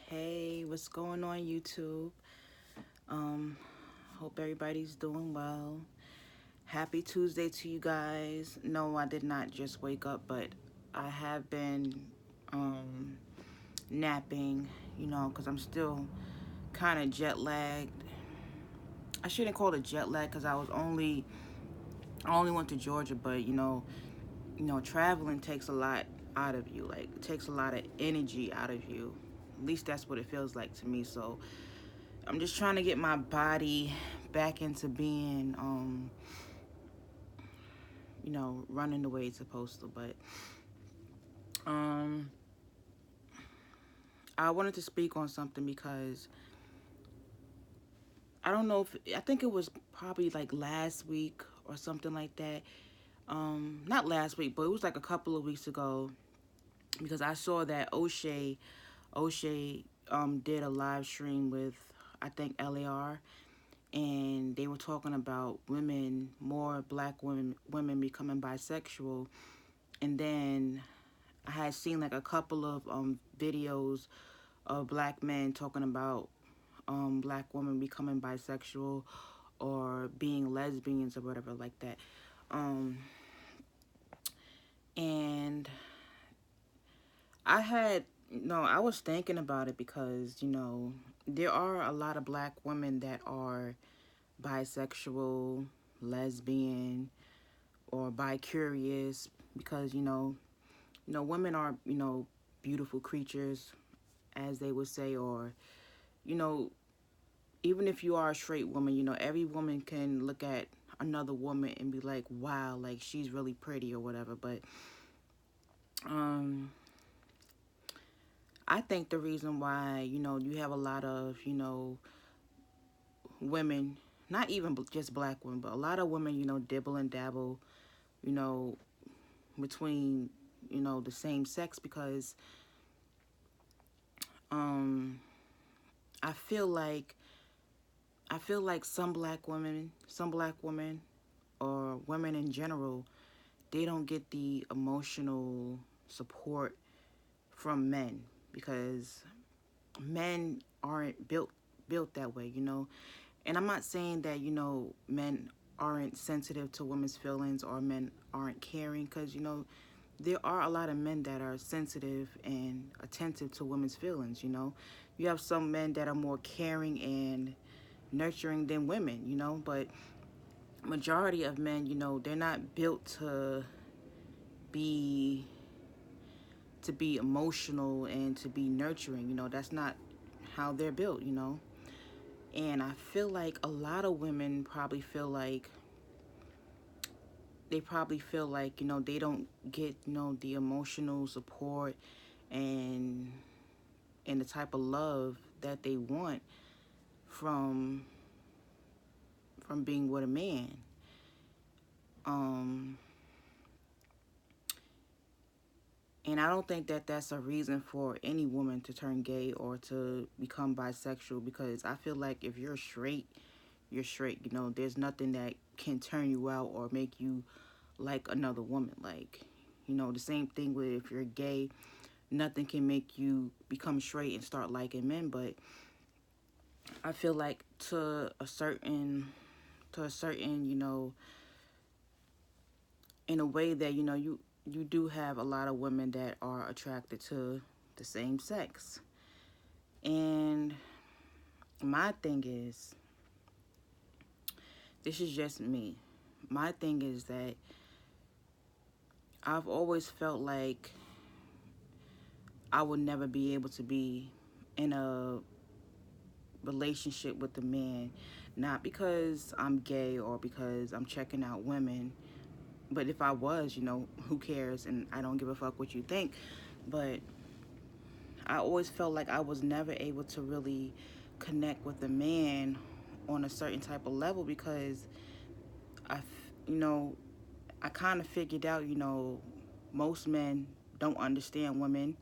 Hey, what's going on YouTube? Um, Hope everybody's doing well. Happy Tuesday to you guys. No, I did not just wake up, but I have been um napping, because I'm still kind of jet lagged. I shouldn't call it jet lag because I only went to Georgia, but traveling takes a lot out of you. Like it takes a lot of energy out of you. At least that's what it feels like to me. So I'm just trying to get my body back into being, running the way it's supposed to. But um, I wanted to speak on something because I don't know if I think it was probably like last week or something like that. Not last week, but it was like a couple of weeks ago because I saw that O'Shea did a live stream with I think LAR, and they were talking about more black women becoming bisexual. And then I had seen like a couple of videos of black men talking about black women becoming bisexual or being lesbians or whatever like that. Um, and I was thinking about it because, there are a lot of black women that are bisexual, lesbian, or bi-curious because, women are, beautiful creatures, as they would say, or, you know, even if you are a straight woman, every woman can look at another woman and be like, wow, like she's really pretty or whatever. But um, I think the reason why, you have a lot of, women, not even just black women, but a lot of women, dibble and dabble, you know, between, the same sex because um, I feel like some black women or women in general, they don't get the emotional support from men because men aren't built that way. And I'm not saying that, men aren't sensitive to women's feelings or men aren't caring because, there are a lot of men that are sensitive and attentive to women's feelings. You have some men that are more caring and nurturing than women, but majority of men, they're not built be to be emotional and to be nurturing. That's not how they're built. And I feel like a lot of women probably feel like, they don't get, the emotional support and the type of love that they want from being with a man. Um and I don't think that that's a reason for any woman to turn gay or to become bisexual because I feel like if you're straight, you're straight. There's nothing that can turn you out or make you like another woman. Like, the same thing with if you're gay, nothing can make you become straight and start liking men. But I feel like to a certain, in a way that, you do have a lot of women that are attracted to the same sex. And my thing is, this is just me. My thing is that I've always felt like I would never be able to be in a relationship with a man, not because I'm gay or because I'm checking out women, but if I was, who cares? And I don't give a fuck what you think. But I always felt like I was never able to really connect with a man on a certain type of level because I, you know, I kind of figured out, most men don't understand women.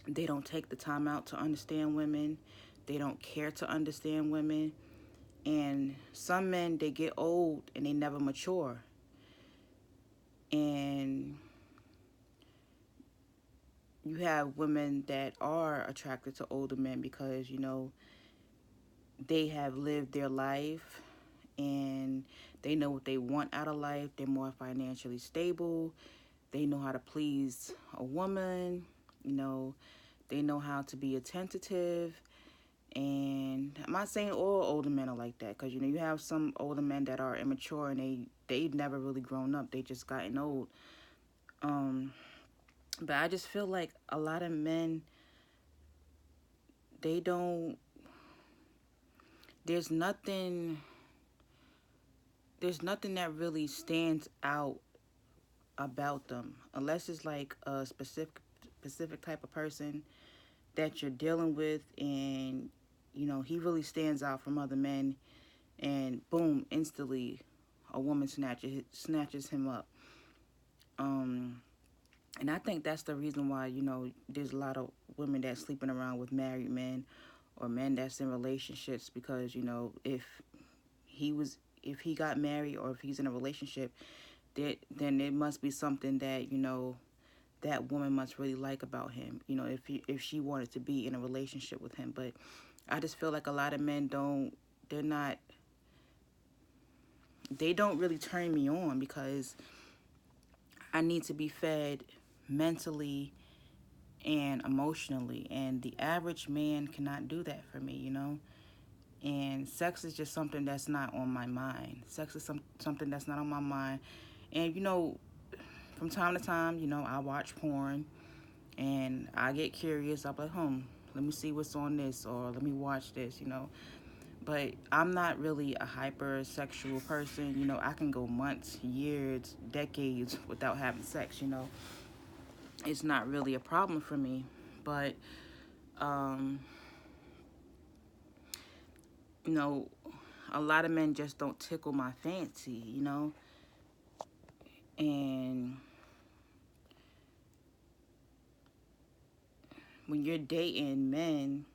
They don't take the time out to understand women. They don't care to understand women. And some men, they get old and they never mature. And, you have women that are attracted to older men because, you know, they have lived their life and they know what they want out of life. They're more financially stable. They know how to please a woman. You know, they know how to be attentive. And I'm not saying all older men are like that, because, you know, you have some older men that are immature and they've never really grown up. They just gotten old. Um, but I just feel like a lot of men, they don't, there's nothing, there's nothing that really stands out about them, unless it's like a specific type of person that you're dealing with, and, you know, he really stands out from other men, and boom, instantly a woman snatches him up. um and I think that's the reason why, you know, there's a lot of women that's sleeping around with married men or men that's in relationships, because, you know, if he got married or if he's in a relationship, then it must be something that, you know, that woman must really like about him, you know, if she wanted to be in a relationship with him. But I just feel like a lot of men they're not, they don't really turn me on, because I need to be fed mentally and emotionally, and the average man cannot do that for me, you know. And sex is just something that's not on my mind. Sex is something that's not on my mind. And, you know, from time to time, you know, I watch porn and I get curious. I'm like, let me see what's on this, or let me watch this, you know. But I'm not really a hypersexual person. You know, I can go months, years, decades without having sex, you know. It's not really a problem for me. But, um, you know, a lot of men just don't tickle my fancy, you know. And when you're dating men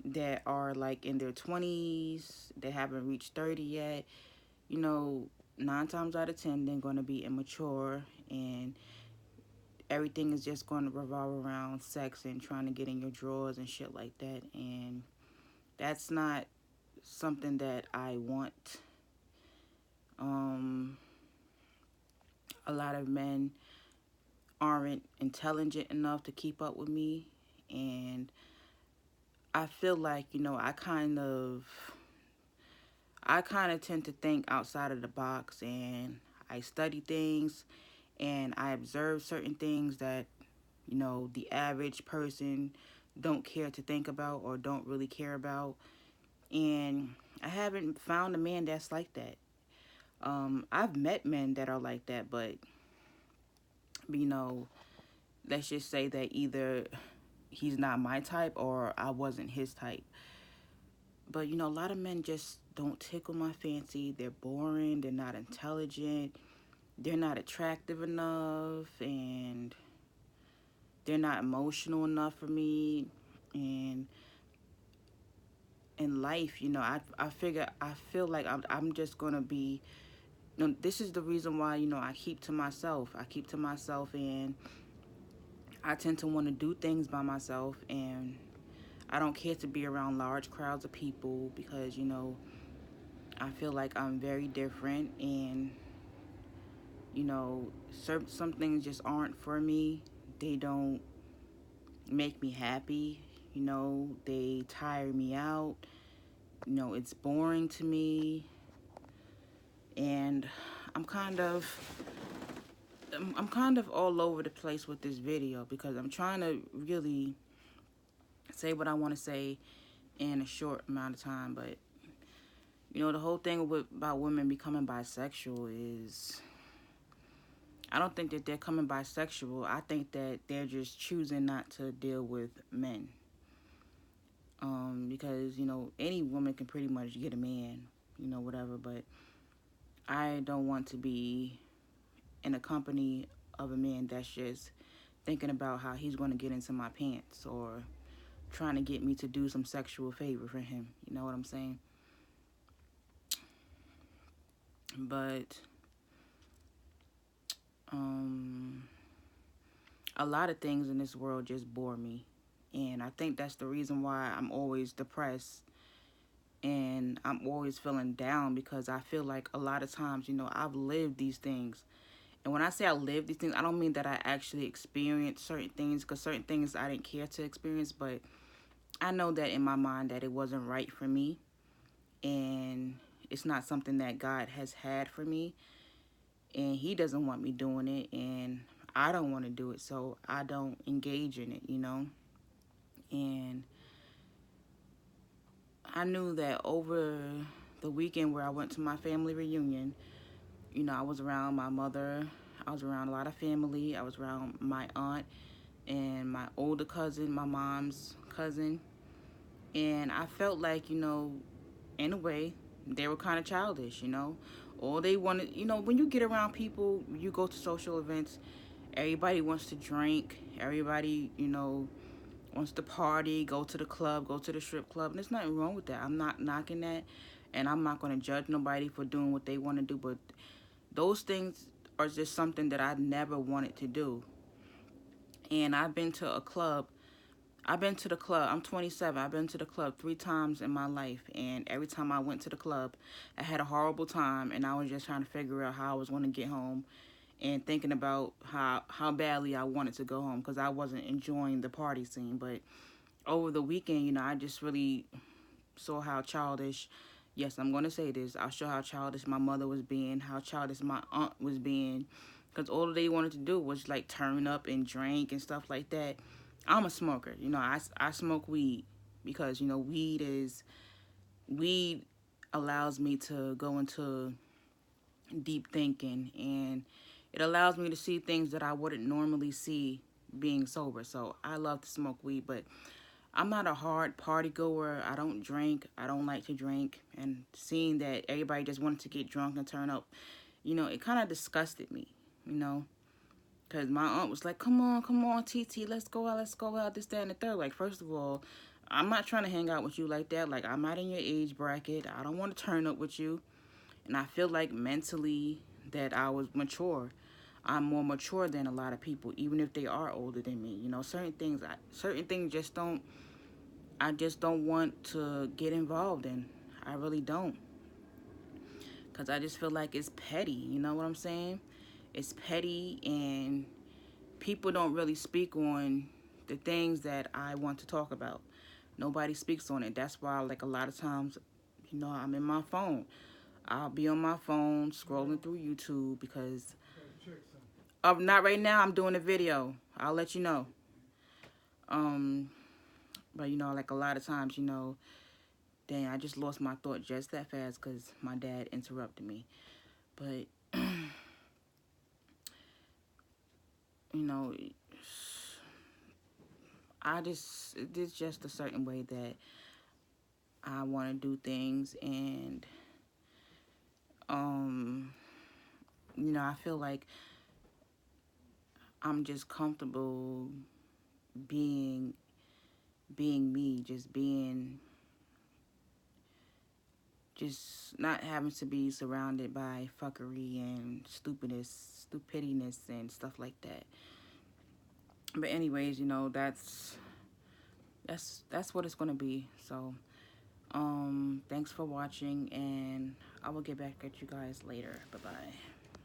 that are like in their 20s, they haven't reached 30 yet, you know, 9 times out of 10, they're going to be immature, and everything is just going to revolve around sex and trying to get in your drawers and shit like that. And that's not something that I want. Um, a lot of men aren't intelligent enough to keep up with me, and I feel like, you know, I kind of tend to think outside of the box, and I study things and I observe certain things that, you know, the average person don't care to think about or don't really care about. And I haven't found a man that's like that. I've met men that are like that, but, you know, let's just say that either he's not my type or I wasn't his type. But, you know, a lot of men just don't tickle my fancy. They're boring. They're not intelligent. They're not attractive enough. And they're not emotional enough for me. And in life, you know, I feel like I'm just going to be, you know, this is the reason why, you know, I keep to myself. I keep to myself, and I tend to want to do things by myself. And I don't care to be around large crowds of people, because, you know, I feel like I'm very different, and, you know, some things just aren't for me. They don't make me happy. You know, they tire me out. You know, it's boring to me. And I'm kind of I'm kind of all over the place with this video, because I'm trying to really say what I want to say in a short amount of time. But, you know, the whole thing about women becoming bisexual is, I don't think that they're coming bisexual. I think that they're just choosing not to deal with men. Because, you know, any woman can pretty much get a man, you know, whatever. But I don't want to be in a company of a man that's just thinking about how he's going to get into my pants, or trying to get me to do some sexual favor for him. You know what I'm saying? But, a lot of things in this world just bore me. And I think that's the reason why I'm always depressed and I'm always feeling down, because I feel like a lot of times, I've lived these things. And when I say I lived these things, I don't mean that I actually experienced certain things, because certain things I didn't care to experience, but I know that in my mind that it wasn't right for me, and it's not something that God has had for me, and he doesn't want me doing it, and I don't want to do it, so I don't engage in it. And I knew that over the weekend where I went to my family reunion, I was around my mother, I was around a lot of family, I was around my aunt and my older cousin, my mom's cousin, and I felt like, in a way, they were kind of childish. All they wanted, when you get around people, you go to social events, everybody wants to drink, everybody, wants to party, go to the club, go to the strip club, and there's nothing wrong with that. I'm not knocking that, and I'm not going to judge nobody for doing what they want to do, but those things are just something that I never wanted to do. And I've been to a club. I've been to the club. I'm 27. I've been to the club 3 times in my life. And every time I went to the club, I had a horrible time. And I was just trying to figure out how I was going to get home. And thinking about how badly I wanted to go home, because I wasn't enjoying the party scene. But over the weekend, I just really saw how childish, yes, I'm going to say this, I saw how childish my mother was being, how childish my aunt was being, because all they wanted to do was like turn up and drink and stuff like that. I'm a smoker, I smoke weed, because weed allows me to go into deep thinking, and it allows me to see things that I wouldn't normally see being sober. So I love to smoke weed, but I'm not a hard party goer. I don't drink. I don't like to drink. And seeing that everybody just wanted to get drunk and turn up, it kind of disgusted me, you know. Because my aunt was like, come on, TT, let's go out, this, that, and the third. Like, first of all, I'm not trying to hang out with you like that. Like, I'm not in your age bracket. I don't want to turn up with you. And I feel like mentally that I was mature. I'm more mature than a lot of people, even if they are older than me. Certain things I just don't want to get involved in. I really don't. Because I just feel like it's petty. You know what I'm saying? It's petty, and people don't really speak on the things that I want to talk about. Nobody speaks on it. That's why, like, a lot of times, I'm in my phone. I'll be on my phone scrolling through YouTube because not right now. I'm doing a video. I'll let you know. But like a lot of times, dang, I just lost my thought just that fast because my dad interrupted me. But you know, it's just a certain way that I want to do things, and I feel like I'm just comfortable being me, just not having to be surrounded by fuckery and stupidness and stuff like that. But anyways, that's what it's gonna be. So thanks for watching, and I will get back at you guys later. Bye bye.